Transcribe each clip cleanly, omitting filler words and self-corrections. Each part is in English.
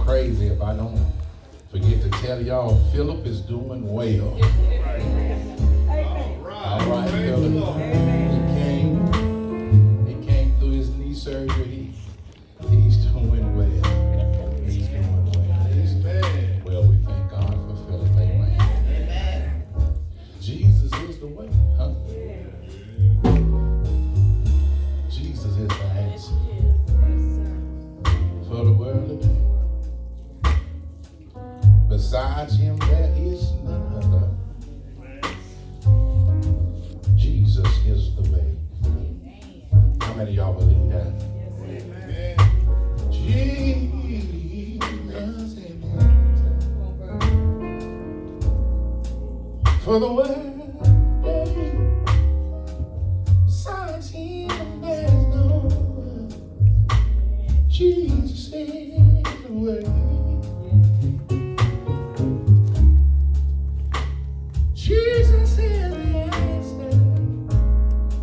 crazy if I don't forget to tell y'all Philip is doing well. All right, Philip. He came through his knee surgery. He's doing well. He's doing well. Well, we thank God for Philip. Amen. Jesus is the way, huh? Jesus is the answer for the world today. Besides him, there is none other. Jesus is the way. How many of y'all believe that? Amen. Jesus is the answer for the world. Besides him, there's no other. Jesus is the way. Jesus is the answer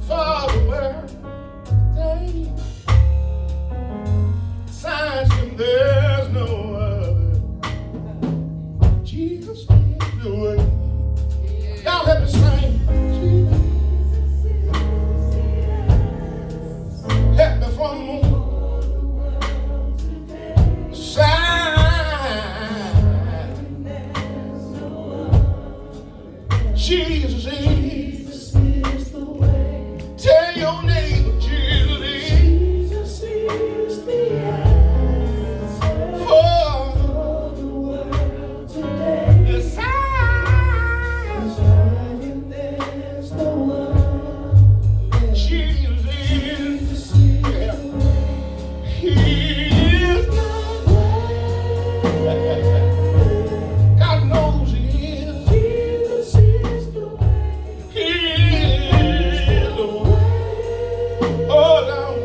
for the world today. Besides him, there's no other. Jesus is the way. Y'all help me sing. Help me from the side. Jesus is the way. Tell your neighbor, Jesus is the answer for the world today. Besides him, there's no one. Jesus is the way. He is the way. God knows he is. Jesus is the way. He is the way. Oh, Lord.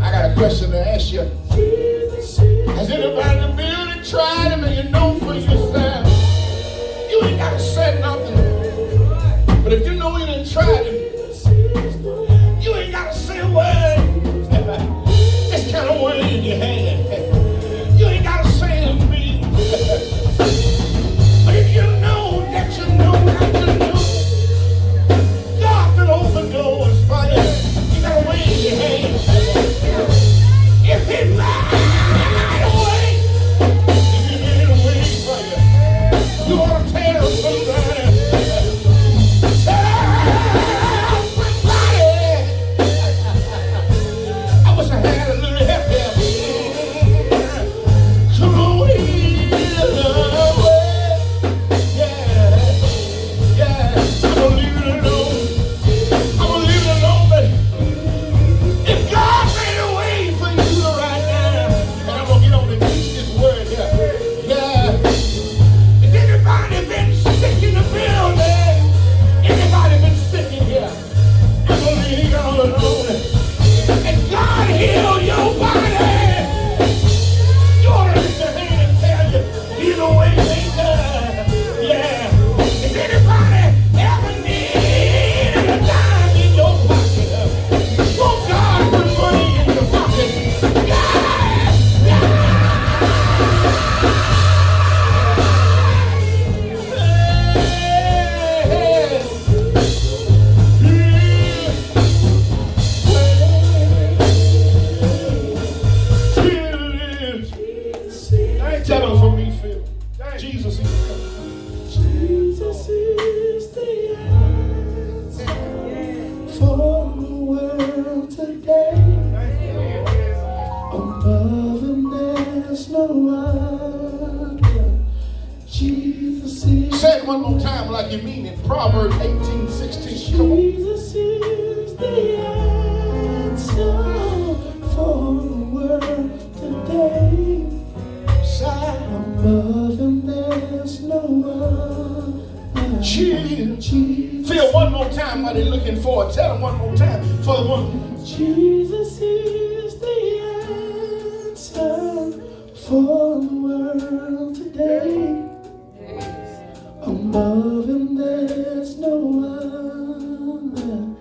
I got a question to ask you. Has anybody in the building tried him and you know for yourself? You ain't got to say nothing. But if you know you done tried him, you ain't got to say a word. Just kind of word in your hand. You ain't got to say it to me. But if you know that you know that you know, God can open doors for you. You got to wave your hand. If he made a way, if he made a way for you, you ought to tell somebody. Tell somebody. I wish I had a little help here. Come on, he's the way. Yeah. I'm gonna leave it alone. But if God made a way for you right now, and I'm gonna get on and teach this word here. Yeah. Has anybody been sick in the building? Anybody been sick in here? I'm gonna leave it all alone. And God heal your body. You ought to lift your hand and tell you, he's a way maker. Yeah. Is anybody ever need a dime in your pocket? Won't God put money in your pocket? Yeah. Tell him for me, Phil. Jesus is the answer for the world today. Above him there's no other. Jesus is. Say it one more time like you mean it. Proverbs 18:16. Jesus is the answer for the world today. Above him there's no one. Jesus. Feel one more time while they're looking for it. Tell them one more time for the one. Jesus is the answer for the world today. Above him there's no one.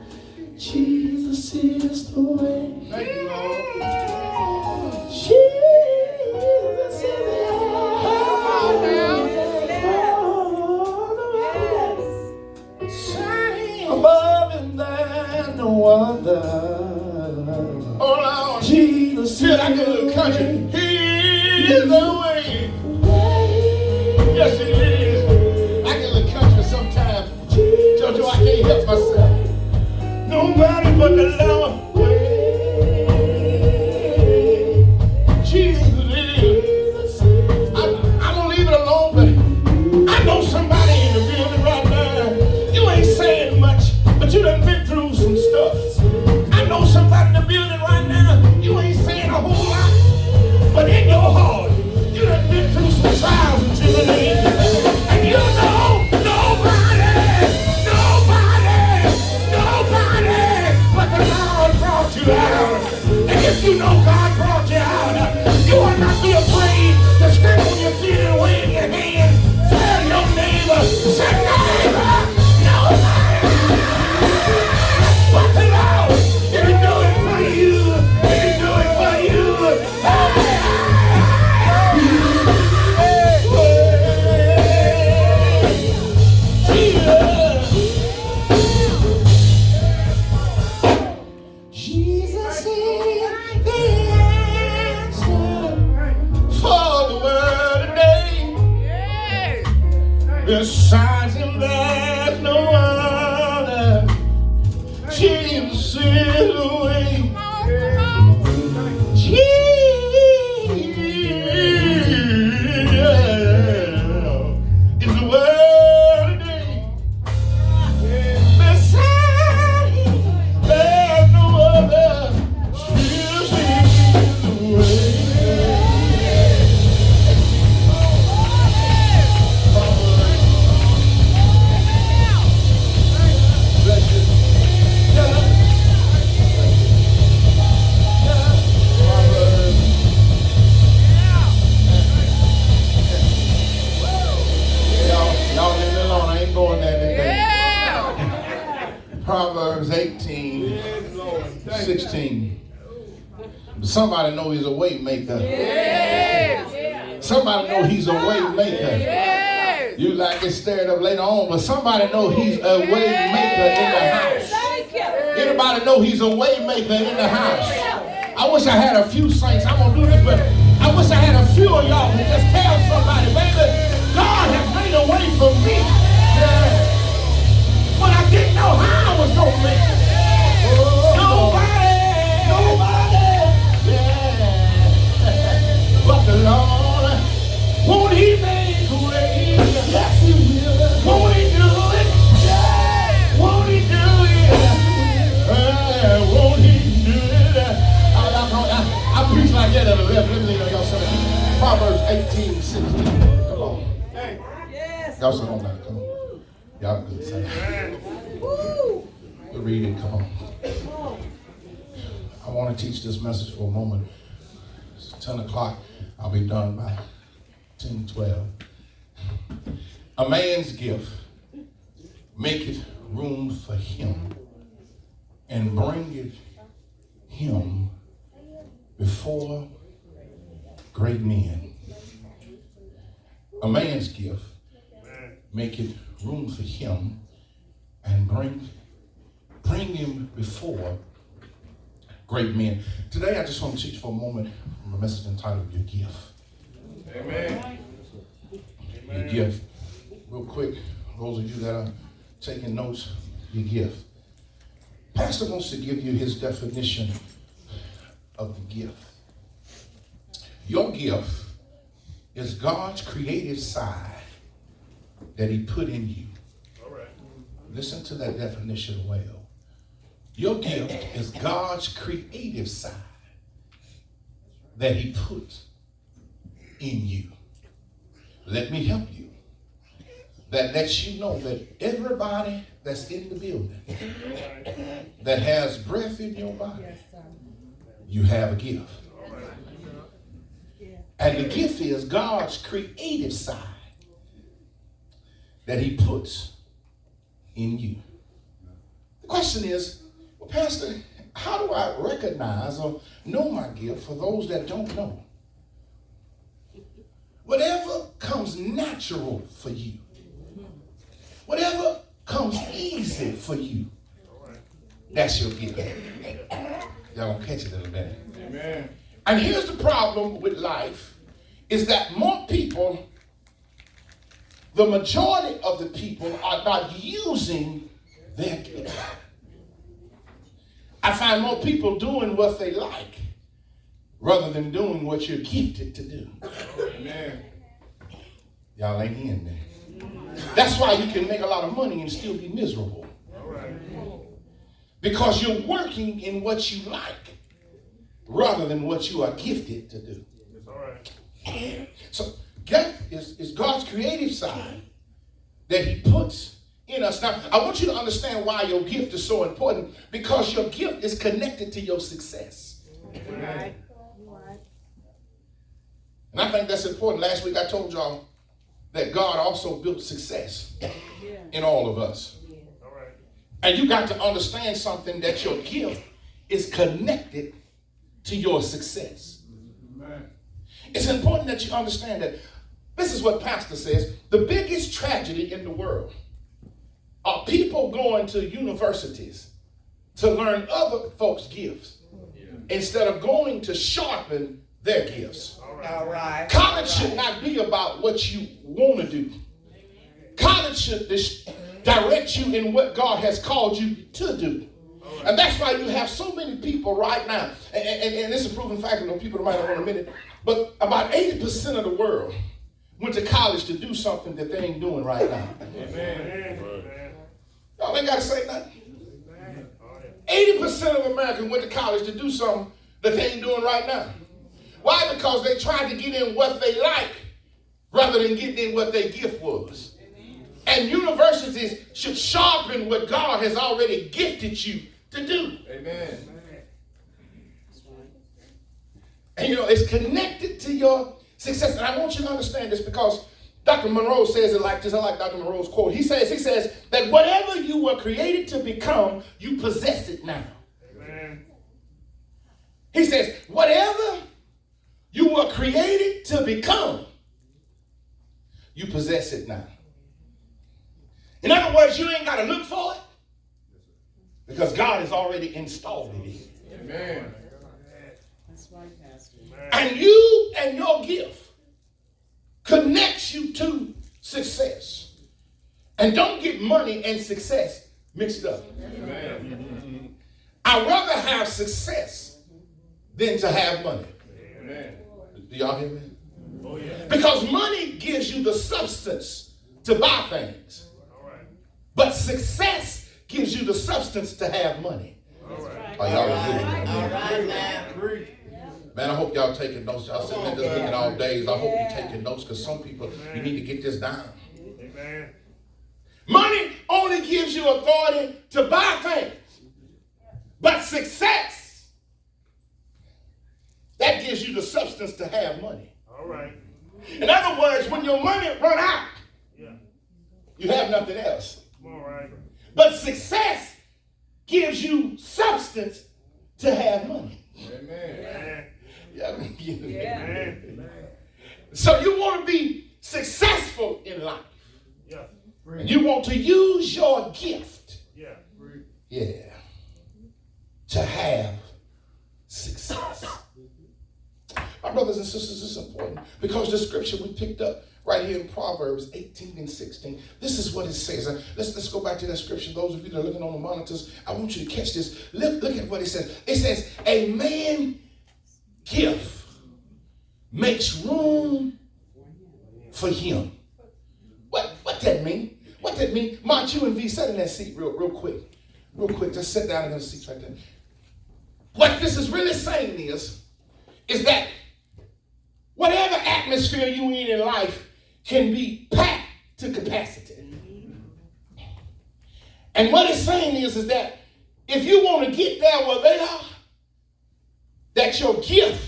Jesus is the way. Thank you, Lord. Jesus is the is the way. Yes, it is. I get a little country sometimes. Jojo, I can't help myself. Nobody but the Lord. Jesus is. I'm gonna leave it alone, but I know somebody in the building right now. You ain't saying much, but you done been through some stuff. I know somebody in the building right now. You ain't saying a whole lot, but in your heart, you done been through some trials and tribulations. And you know nobody but the Lord brought you out. And if you know God brought you out, you ought not be afraid to stand on your feet and wave your hand. Tell your neighbor, say neighbor, nobody but the Lord. If you do it for you, if you do it for you, Jesus is the answer for the world today. Besides him, there's no other. Jesus is the way. Jesus is the world today. Beside him, there's no other. Jesus is the way. Y'all leave me alone. I ain't going there today. Proverbs 18, 16. Somebody know he's a way maker. Somebody know he's a way maker. You like get stirred up later on, but somebody know he's a way maker in the house. Anybody know he's a way maker in the house? I wish I had a few saints. I'm gonna do this, but I wish I had a few of y'all who just tell somebody, baby, God has made a way for me. But I didn't know how I was gonna make it. Nobody, but the Lord. Won't he make a way? Yes, he will. Won't he do it? Yeah. Won't he do it? Won't he do it? I preach like that at 11. Let me know y'all something. Proverbs 18, 16. Come on. Y'all sit on that. Come on. Y'all good. Say. We'll read it. Come on. I want to teach this message for a moment. It's 10 o'clock. I'll be done by 10, 12. A man's gift maketh room for him and bringeth him before great men. A man's gift maketh room for him and bring him before great men. Today I just want to teach for a moment from a message entitled Your Gift. Amen. Your gift. Real quick, those of you that are taking notes, your gift. Pastor wants to give you his definition of the gift. Your gift is God's creative side that he put in you. All right. Listen to that definition well. Your gift is God's creative side that he put in you. Let me help you. That lets you know that everybody that's in the building that has breath in your body, you have a gift. And the gift is God's creative side that he puts in you. The question is, well, Pastor, how do I recognize or know my gift for those that don't know? Whatever comes natural for you, whatever comes easy for you, that's your gift. Y'all gonna catch it in a minute. Amen. And here's the problem with life. is that more people, the majority of the people are not using their gift. I find more people doing what they like rather than doing what you're gifted to do. Amen. Y'all ain't in there. That's why you can make a lot of money and still be miserable. All right. Because you're working in what you like rather than what you are gifted to do. All right. So gift is God's creative side that he puts in us. Now, I want you to understand why your gift is so important, because your gift is connected to your success. Right. And I think that's important. Last week I told y'all that God also built success in all of us. All right. And you got to understand something, that your gift is connected to your success. Amen. It's important that you understand that. This is what Pastor says. The biggest tragedy in the world are people going to universities to learn other folks' gifts instead of going to sharpen their gifts. All right. College should not be about what you want to do. College should direct you in what God has called you to do. And that's why you have so many people right now, and this is a proven fact, people might not want to admit it, but about 80% of the world went to college to do something that they ain't doing right now. Amen. Y'all ain't got to say nothing. 80% of Americans went to college to do something that they ain't doing right now. Why? Because they tried to get in what they like rather than getting in what their gift was. And universities should sharpen what God has already gifted you to do. Amen. And it's connected to your success. And I want you to understand this, because Dr. Monroe says it like this. I like Dr. Monroe's quote. He says that whatever you were created to become, you possess it now. Amen. He says, whatever you were created to become, you possess it now. In other words, you ain't got to look for it, because God has already installed it in. Amen. That's right, Pastor. And you and your gift connects you to success. And don't get money and success mixed up. Amen. I'd rather have success than to have money. Amen. Do y'all hear me? Oh, yeah. Because money gives you the substance to buy things. All right. But success gives you the substance to have money. All right. Are y'all agreeing? All right, man. Man, I hope y'all taking notes. Y'all sitting there just looking all days. I hope you're taking notes, because some people, you need to get this down. Amen. Money only gives you authority to buy things. But success, that gives you the substance to have money. All right. In other words, when your money run out, you have nothing else. All right. But success gives you substance to have money. Amen. Yeah. So you want to be successful in life. Yeah. And you want to use your gift. Yeah. To have success. My brothers and sisters, this is important, because the scripture we picked up right here in Proverbs 18 and 16, this is what it says. Let's go back to that scripture. Those of you that are looking on the monitors, I want you to catch this. Look at what it says. It says, a man gift makes room for him. What that mean? What that mean? Mark, you and V, sit in that seat real quick. Real quick. Just sit down in those seats right there. What this is really saying is that whatever atmosphere you in life can be packed to capacity. And what it's saying is that if you want to get there where they are, that your gift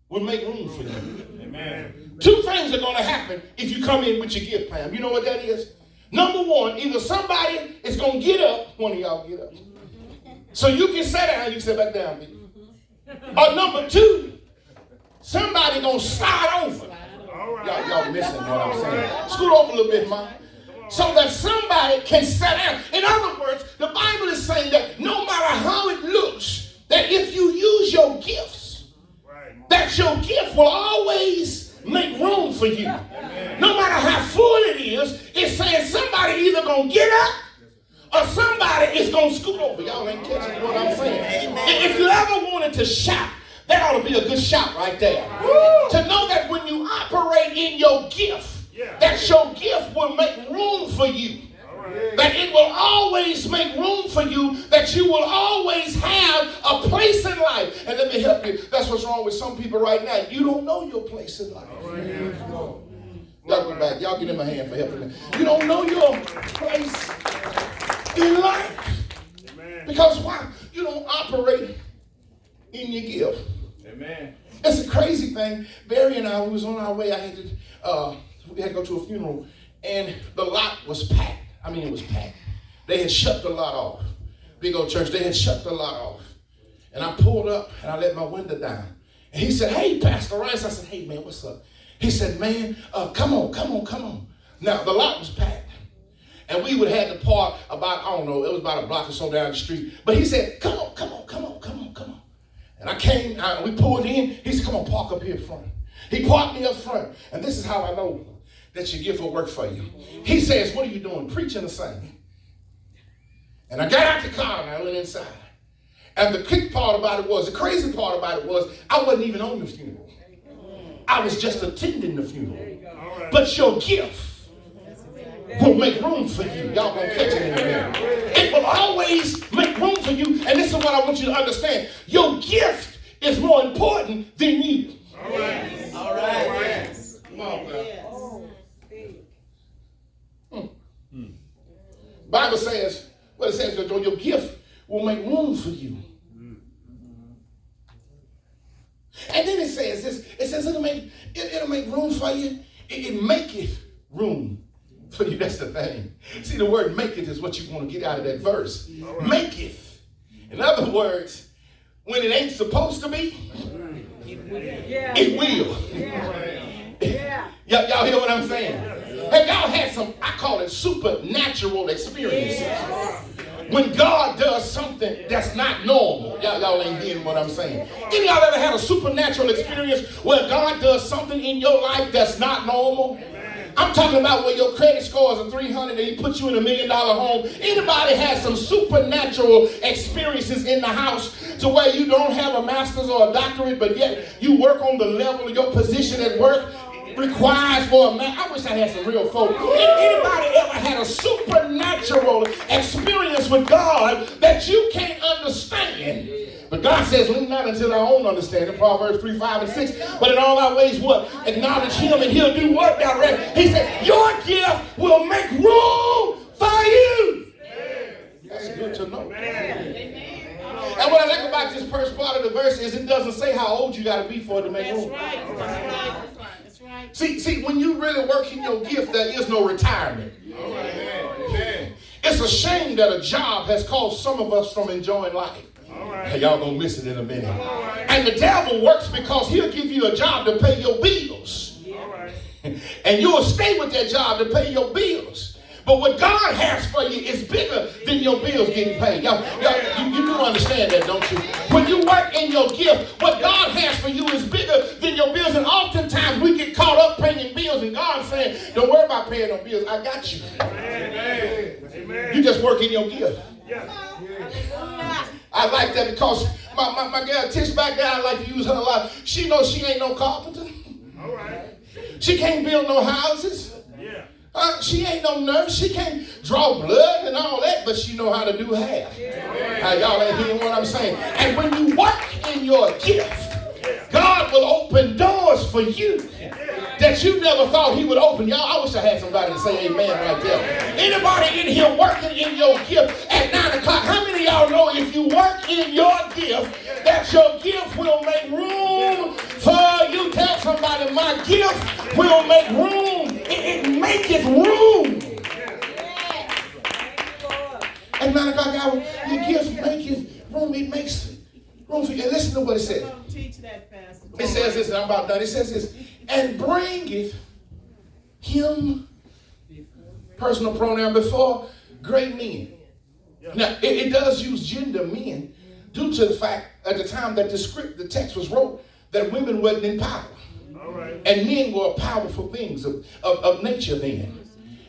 will make room for you. Amen. Two things are going to happen if you come in with your gift plan. You know what that is? Number one, either somebody is going to get up, one of y'all get up, so you can sit down, you can sit back down. Or number two, somebody going to slide over. Y'all missing what I'm saying. Scoot over a little bit, Mom. So that somebody can sit down. In other words, the Bible is saying that no matter how it looks, that if you use your gifts, that your gift will always make room for you. No matter how full it is, it's saying somebody either going to get up or somebody is going to scoot over. Y'all ain't catching what I'm saying. If you ever wanted to shout, that ought to be a good shout right there. To know that when you operate in your gift, that your gift will make room for you. That it will always make room for you, that you will always have a place in life. And let me help you. That's what's wrong with some people right now. You don't know your place in life. Y'all go back. Y'all get in my hand for helping me. You don't know your place in life. Because why? You don't operate in your gift. Amen. It's a crazy thing. Barry and I, we was on our way. We had to go to a funeral, and the lot was packed. I mean, it was packed. They had shut the lot off. Big old church, they had shut the lot off. And I pulled up, and I let my window down. And he said, hey, Pastor Rice. I said, hey, man, what's up? He said, man, come on. Now, the lot was packed. And we would have to park about, I don't know, it was about a block or so down the street. But he said, come on. And I came, we pulled in. He said, come on, park up here front. He parked me up front. And this is how I know that your gift will work for you. He says, what are you doing? Preaching or singing? And I got out the car and I went inside. And the crazy part about it was, I wasn't even on the funeral. I was just attending the funeral. But your gift will make room for you. Y'all gonna catch it in a minute. It will always make room for you. And this is what I want you to understand. Your gift is more important than you. All right. Come on, man. Bible says, what it says, your gift will make room for you. And then it says this, it says it'll make room for you. It maketh room for you. That's the thing. See, the word maketh is what you want to get out of that verse. Right. Maketh. In other words, when it ain't supposed to be, it will. Y'all hear what I'm saying? Have y'all had some, I call it supernatural experiences? When God does something that's not normal. Y'all ain't hearing what I'm saying. Any of y'all ever had a supernatural experience where God does something in your life that's not normal? I'm talking about where your credit score is a 300 and he puts you in $1 million home. Anybody has some supernatural experiences in the house to where you don't have a master's or a doctorate, but yet you work on the level of your position at work requires for a man. I wish I had some real folk. Anybody ever had a supernatural experience with God that you can't understand? But God says, lean not until our own understanding, Proverbs 3, 5, and 6. But in all our ways, what? Acknowledge him and he'll do what? Direct. He said, your gift will make room for you. That's good to know. And what I like about this first part of the verse is it doesn't say how old you got to be for it to make room. That's right. See, when you really work in your gift, there is no retirement. It's a shame that a job has caused some of us from enjoying life. Hey, y'all gonna miss it in a minute. And the devil works because he'll give you a job to pay your bills. And you'll stay with that job to pay your bills. But what God has for you is bigger than your bills getting paid. You do understand that, don't you? When you work in your gift, what God has for you is bigger than your bills. And oftentimes we get caught up paying bills, and God's saying, don't worry about paying no bills. I got you. Amen. You just work in your gift. I like that because my girl Tish back there, I like to use her a lot. She knows she ain't no carpenter. All right. She can't build no houses. She ain't no nurse. She can't draw blood and all that, but she know how to do half. Y'all ain't hearing what I'm saying. And when you work in your gift, God will open doors for you that you never thought he would open. Y'all, I wish I had somebody to say amen right there. Anybody in here working in your gift at 9 o'clock? How many of y'all know if you work in your gift, that your gift will make room for you? Tell somebody, my gift will make room. It maketh room. At 9 o'clock hour, your gift maketh room. It makes room for you. And listen to what it says. Teach that, Pastor. It says this, and I'm about done. It says this, and bringeth him, personal pronoun, before great men. Now, it does use gender men due to the fact at the time that the text was wrote that women wasn't in power. All right. And men were powerful things of nature then.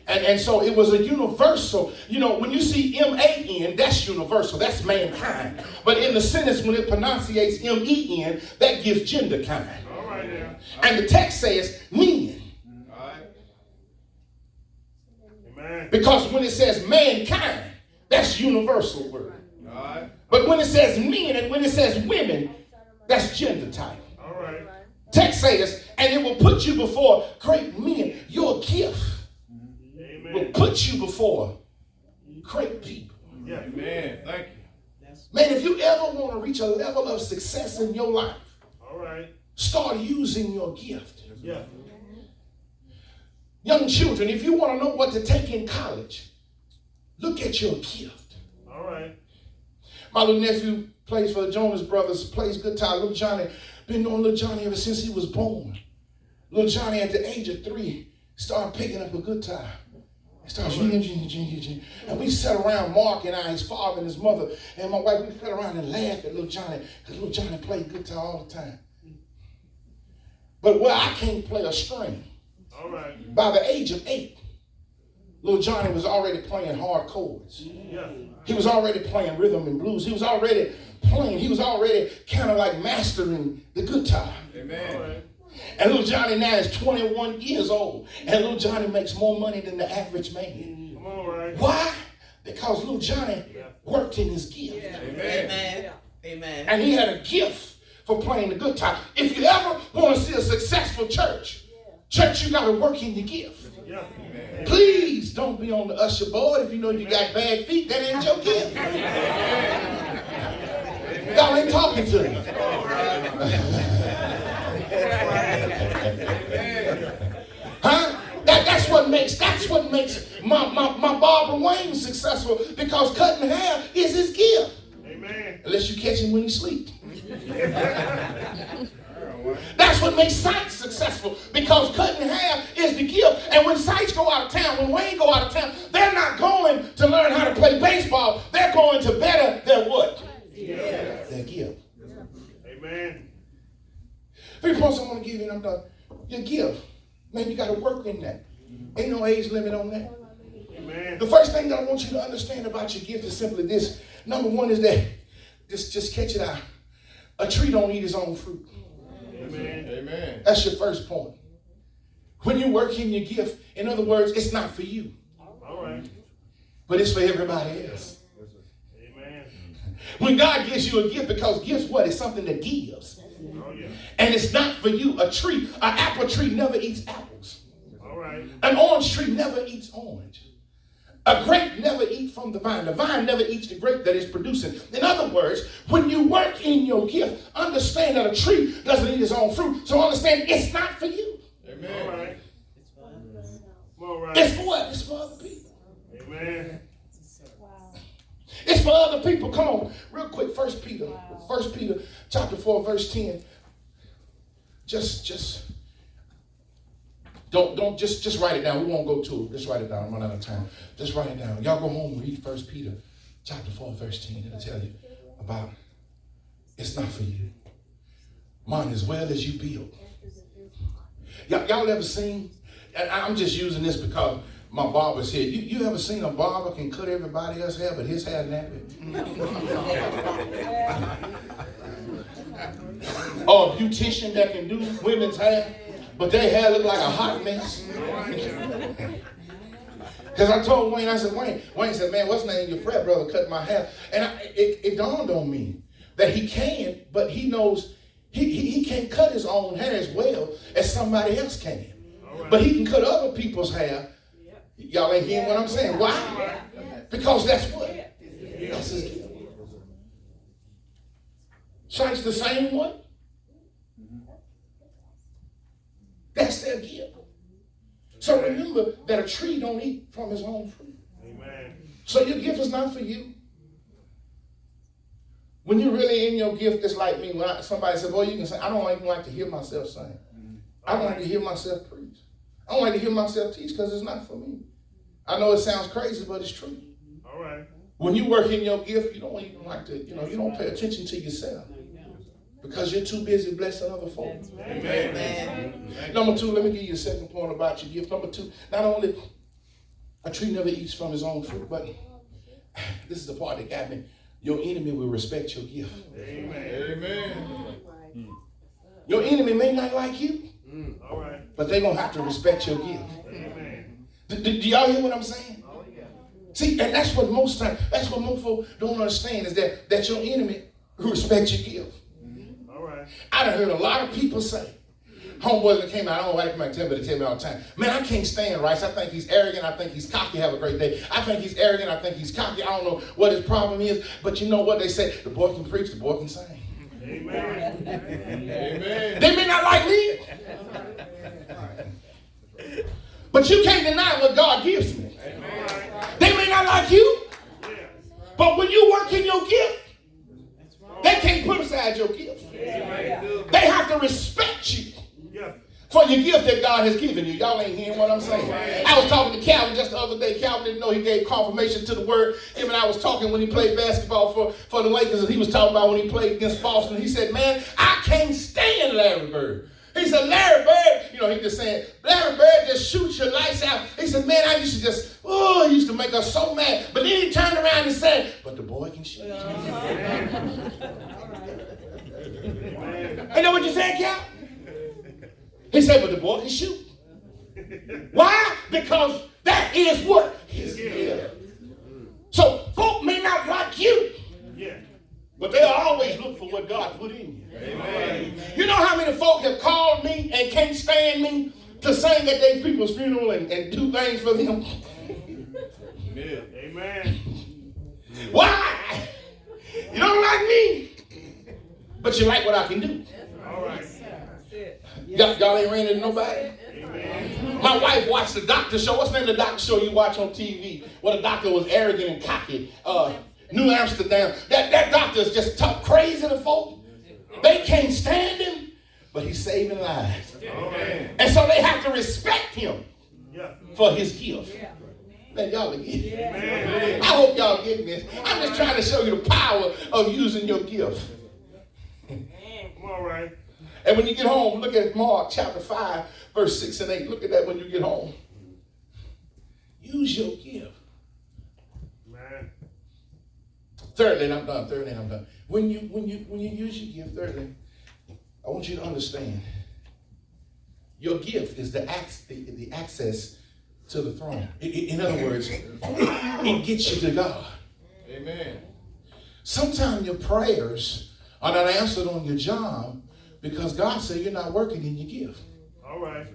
And so it was a universal, when you see M-A-N, that's universal, that's mankind. But in the sentence, when it pronunciates M-E-N, that gives gender kind. All right, yeah. And the text says men. All right. Amen. Because when it says mankind, that's universal word. All right. But when it says men and when it says women, that's gender type. All right. Text says, and it will put you before great men. Your gift will put you before great people. Yeah. Amen. Thank you. Man, if you ever want to reach a level of success in your life, all right, start using your gift. Yeah. Young children, if you want to know what to take in college, look at your gift. All right. My little nephew plays for the Jonas Brothers, plays guitar. Little Johnny, been knowing little Johnny ever since he was born. Little Johnny at the age of 3 started picking up a guitar. He started jingling. And we sat around, Mark and I, his father and his mother, and my wife, we sat around and laughed at little Johnny, because little Johnny played guitar all the time. But I can't play a string. All right. By the age of 8, little Johnny was already playing hard chords. Yeah. He was already playing rhythm and blues. He was already kind of like mastering the guitar. Amen. Right. And little Johnny now is 21 years old. And little Johnny makes more money than the average man. Come on, right. Why? Because little Johnny worked in his gift. Yeah. Amen. Amen. And he had a gift for playing the guitar. If you ever want to see a successful church, you got to work in the gift. Yeah. Please don't be on the usher board if you know you got bad feet. That ain't your gift. Y'all ain't talking to me. Huh? That's what makes my Barbara Wayne successful, because cutting hair is his gift. Amen. Unless you catch him when he sleeps. That's what makes Sites successful, because cutting hair is the gift. And when Sites go out of town, when Wayne go out of town, they're not going to learn how to play baseball. They're going to better their what? Yeah. Their gift. Amen. 3 points I want to give you and I'm done. Your gift. Man, you got to work in that. Ain't no age limit on that. Amen. The first thing that I want you to understand about your gift is simply this. Number one is that, just catch it out, a tree don't eat its own fruit. Amen. Amen. That's your first point. When you work in your gift, in other words, it's not for you. All right. But it's for everybody else. Amen. When God gives you a gift, because guess what? It's something that gives. Oh, yeah. And it's not for you. An apple tree never eats apples. All right. An orange tree never eats orange. A grape never eats from the vine. The vine never eats the grape that it's producing. In other words, when you work in your gift, understand that a tree doesn't eat its own fruit. So understand it's not for you. Amen. All right. All right. It's for what? It's for other people. Amen. Wow. It's for other people. Come on, real quick. 1 Peter chapter 4, verse 10. Just write it down. We won't go to it. Just write it down. I'm running out of time. Just write it down. Y'all go home and read 1 Peter chapter 4, verse 10. It'll tell you about it's not for you. Mine as well as you build. Y'all ever seen, and I'm just using this because my barber's here. You ever seen a barber can cut everybody else's hair, but his hair nappy? Or a beautician that can do women's hair, but their hair look like a hot mess. Because I told Wayne, I said, Wayne said, man, what's the name? Your frat brother cut my hair. And it dawned on me that he can, but he knows he can't cut his own hair as well as somebody else can. Right. But he can cut other people's hair. Y'all ain't hearing what I'm saying. Why? Because that's what? That's his gift. Sight's the same one. That's their gift. So remember that a tree don't eat from his own fruit. Amen. So your gift is not for you. When you're really in your gift, it's like me. When somebody said, boy, you can sing. I don't even like to hear myself sing. I don't like to hear myself preach. I don't like to hear myself teach because it's not for me. I know it sounds crazy, but it's true. All right. When you work in your gift, you don't even like to, you don't pay attention to yourself. Because you're too busy blessing other folk. Right. Amen. Number two, let me give you a second point about your gift. Number two, not only a tree never eats from his own fruit, but this is the part that got me. Your enemy will respect your gift. Amen. Amen. Your enemy may not like you, all right, but they're going to have to respect your gift. Amen. Do y'all hear what I'm saying? Oh, yeah. See, and that's what most folks don't understand is that your enemy respects your gift. All right. I done heard a lot of people say, homeboys that came out, I don't know why they come out and tell me, they tell me all the time, man, I can't stand Rice. I think he's arrogant. I think he's cocky. Have a great day. I think he's arrogant. I think he's cocky. I don't know what his problem is. But you know what they say? The boy can preach. The boy can sing. Amen. Amen. They may not like me. But you can't deny what God gives me. Amen. They may not like you. Yeah. But when you work in your gift, they can't put aside your gift. Amen. They have to respect you. Yeah. For your gift that God has given you. Y'all ain't hearing what I'm saying. I was talking to Calvin just the other day. Calvin didn't know he gave confirmation to the word. Him and I was talking when he played basketball for the Lakers, and he was talking about when he played against Boston. He said, man, I can't stand Larry Bird. He said, Larry Bird, you know, he just saying, Larry Bird just shoots your lights out. He said, man, I used to just, he used to make us so mad. But then he turned around and said, but the boy can shoot. Ain't that what you said, Cal? He said, but the boy can shoot. Why? Because that is what? His gift. So folk may not like you. Yeah. But they'll always look for what God put in you. Amen. You know how many folk have called me and can't stand me to sing at their people's funeral and do things for them? Amen. Why? You don't like me, but you like what I can do. All right. Y'all ain't ran into nobody? Amen. My wife watched the doctor show. What's the name of the doctor show you watch on TV? Where the doctor was arrogant and cocky. New Amsterdam. That doctor is just tough, crazy to folk. They can't stand him, but he's saving lives. Amen. And so they have to respect him Yeah. for his gift. Man, y'all are getting it. Amen. I hope y'all getting this. I'm just trying to show you the power of using your gift. All right. And when you get home, look at Mark chapter 5, verse 6 and 8. Look at that when you get home. Use your gift. Man. Thirdly, and I'm done. When you use your gift, thirdly, I want you to understand your gift is the access to the throne. In other words, it gets you to God. Amen. Sometimes your prayers are not answered on your job because God said you're not working in your gift. All right.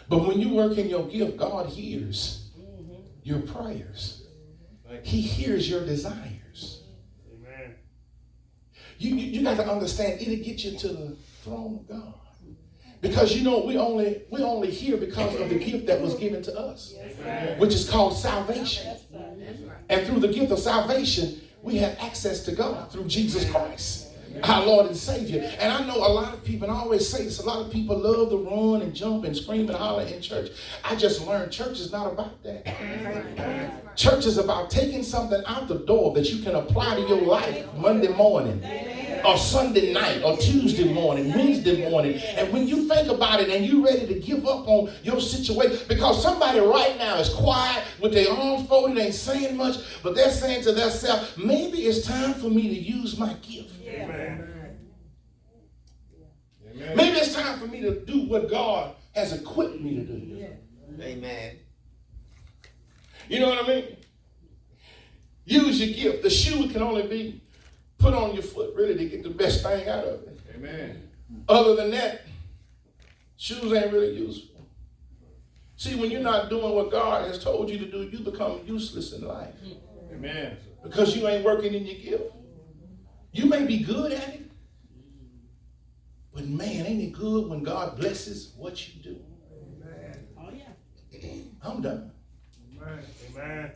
But when you work in your gift, God hears your prayers. He hears your desires. Amen. You got to understand, it'll get you to the throne of God. Because you know, we only hear because of the gift that was given to us, which is called salvation. And through the gift of salvation, we have access to God through Jesus Christ, our Lord and Savior. And I know a lot of people, and I always say this, a lot of people love to run and jump and scream and holler in church. I just learned church is not about that. Church is about taking something out the door that you can apply to your life Monday morning, or Sunday night, or Tuesday morning, Wednesday morning. And when you think about it and you're ready to give up on your situation, because somebody right now is quiet with their arms folded, ain't saying much, but they're saying to themselves, maybe it's time for me to use my gift. Amen. Maybe it's time for me to do what God has equipped me to do. Amen. You know what I mean? Use your gift. The shoe can only be put on your foot, really, to get the best thing out of it. Amen. Other than that, shoes ain't really useful. See, when you're not doing what God has told you to do, you become useless in life. Amen. Because you ain't working in your gift. You may be good at it, but man, ain't it good when God blesses what you do? Amen. Oh, yeah. I'm done. Amen.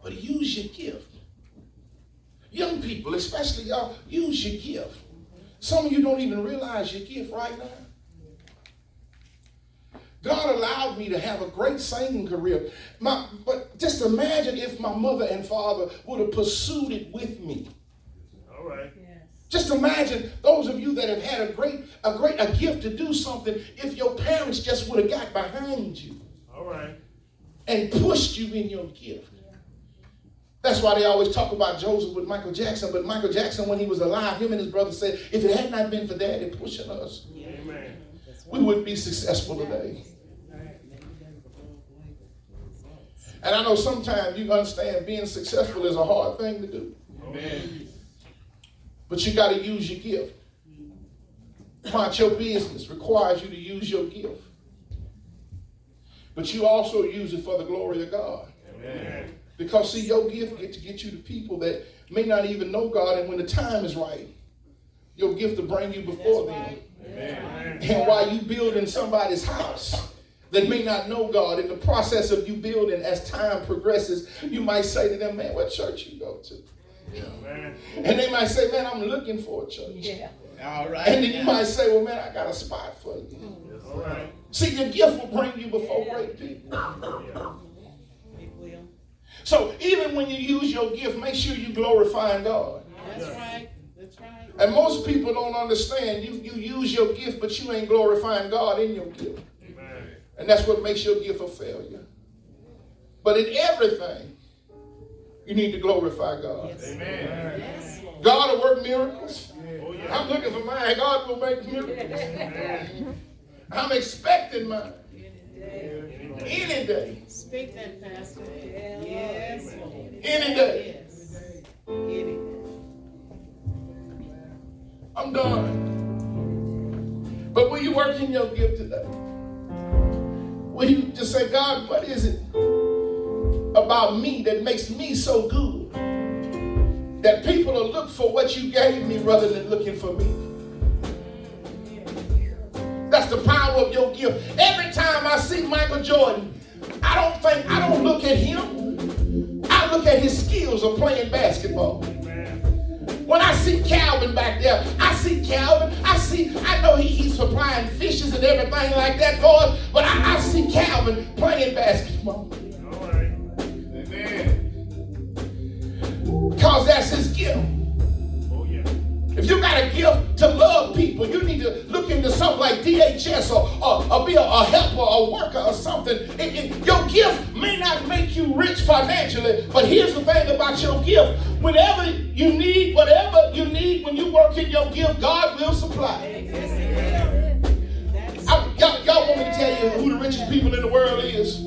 But use your gift. Young people, especially y'all, use your gift. Some of you don't even realize your gift right now. God allowed me to have a great singing career. But just imagine if my mother and father would have pursued it with me. All right. Yes. Just imagine those of you that have had a gift to do something, if your parents just would have got behind you. All right. And pushed you in your gift. That's why they always talk about Joseph with Michael Jackson. But Michael Jackson, when he was alive, him and his brother said, if it had not been for Daddy pushing us, Amen. we wouldn't be successful today. And I know sometimes you understand being successful is a hard thing to do. Amen. But you got to use your gift. Watch, your business requires you to use your gift. But you also use it for the glory of God. Amen. Because see, your gift get to get you to people that may not even know God, and when the time is right, your gift will bring you before them. Amen. And while you building somebody's house that may not know God, in the process of you building, as time progresses, you might say to them, man, what church you go to? Amen. And they might say, man, I'm looking for a church. Yeah. All right. And then you might say, well, man, I got a spot for you. All right. See, your gift will bring you before great people. So even when you use your gift, make sure you glorify God. That's right. That's right. And most people don't understand. You use your gift, but you ain't glorifying God in your gift. Amen. And that's what makes your gift a failure. But in everything, you need to glorify God. Yes. Amen. Yes, Lord. God will work miracles. Oh, yeah. I'm looking for mine. God will make miracles. Amen. I'm expecting mine Any any day. Speak that, Pastor. Yes, Lord. Any day. Yes. Any day. I'm done. But will you work in your gift today? Will you just say, God, what is it about me that makes me so good that people will look for what you gave me rather than looking for me? That's the power of your gift. Every time I see Michael Jordan, I don't look at him. I look at his skills of playing basketball. When I see Calvin back there, I see Calvin. I know he's supplying fishes and everything like that for us, but I see Calvin playing basketball. All right. Amen. Because that's his gift. Oh, yeah. If you got a gift to love people, you need to look into something like DHS or be a helper or worker or something. Your gift may not make you rich financially, but here's the thing about your gift. Whatever you need when you work in your gift, God will supply. Y'all want me to tell you who the richest people in the world is?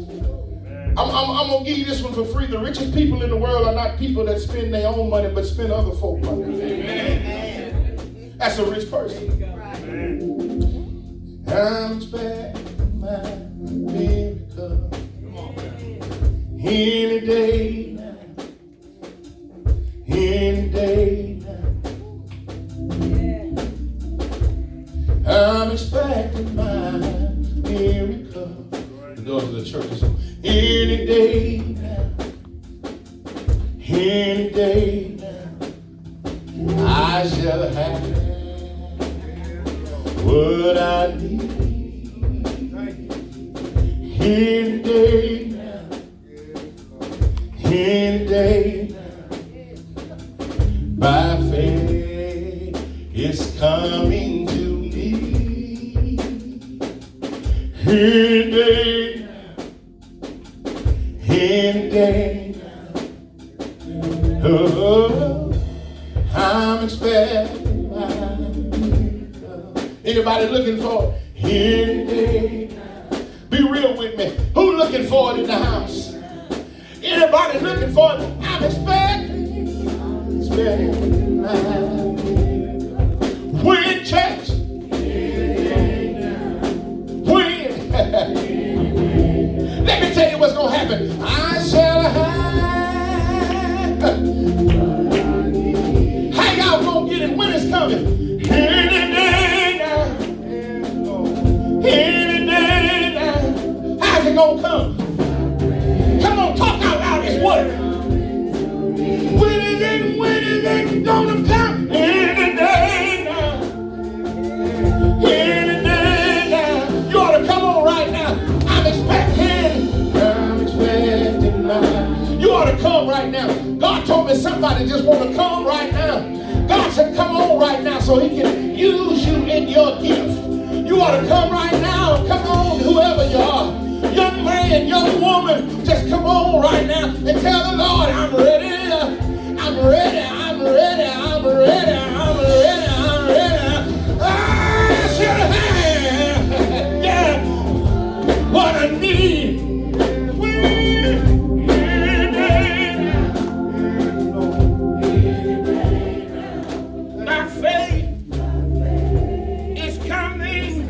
I'm going to give you this one for free. The richest people in the world are not people that spend their own money, but spend other folks' money. Amen. That's a rich person. Amen. I'm expecting my miracle Come on, man. any day now. Any day now. I'm expecting my miracle. The doors of the church is open. Any day now. Any day now. I shall have what I need. Any day now. Any day now. By faith, it's coming to me. Any day now. Any day now. Oh, I'm expecting my miracle. Anybody looking for it? Any day now. Be real with me. Who looking for it in the house? Anybody looking for it? I'm expecting my miracle. When, church? When? Let me tell you what's going to happen. I shall have. How y'all going to get it when it's coming? Any day now. Any day now. How's it going to come? Come on, talk out loud this word. When is it going to come? Any day now. Any day now. You ought to come on right now. I'm expecting mine. You ought to come right now. God told me somebody just want to come right now. God said, to come on right now so he can use you in your gift. You ought to come right now. Come on, whoever you are. Young man, young woman, just come on right now and tell the Lord, I'm ready. I'm ready. I'm ready. I'm ready. I'm ready. I'm ready. I should have. Yeah. What I need. My faith is coming.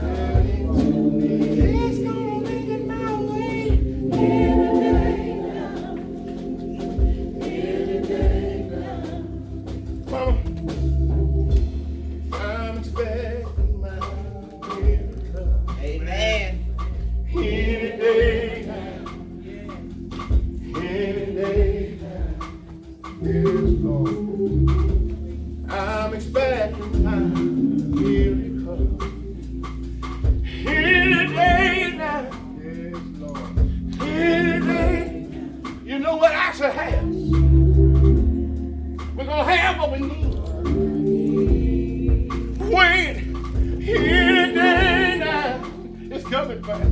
It's gonna make it my way. Mama, I'm expecting my miracle. Amen. Any day now. Yes, Lord. I'm expecting my miracle. Any day now. Yes, Lord. Any day. You know what I should have? We're going to have what we need. When? Any day now. It's coming back.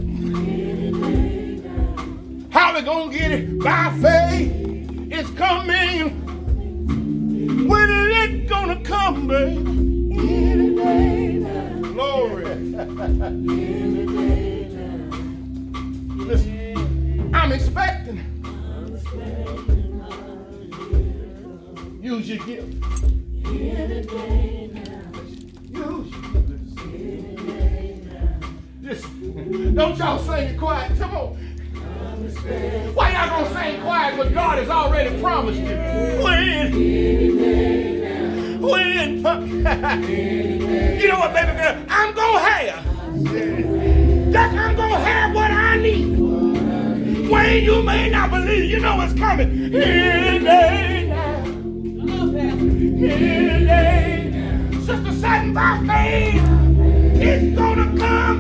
How we gonna get it? By faith. It's coming. When is it gonna come, baby? Any day now. Glory. Any day now. Listen, I'm expecting. Use your gift. Any day now. Use your gift. Listen, don't y'all sing it quiet. Come on. Why y'all gonna sing quiet when God has already promised you? When? You know what, baby girl? I'm gonna have. I'm gonna have what I need. When you may not believe, you know it's coming. Any day now. Any day now. Sister Sutton, by faith, it's gonna come.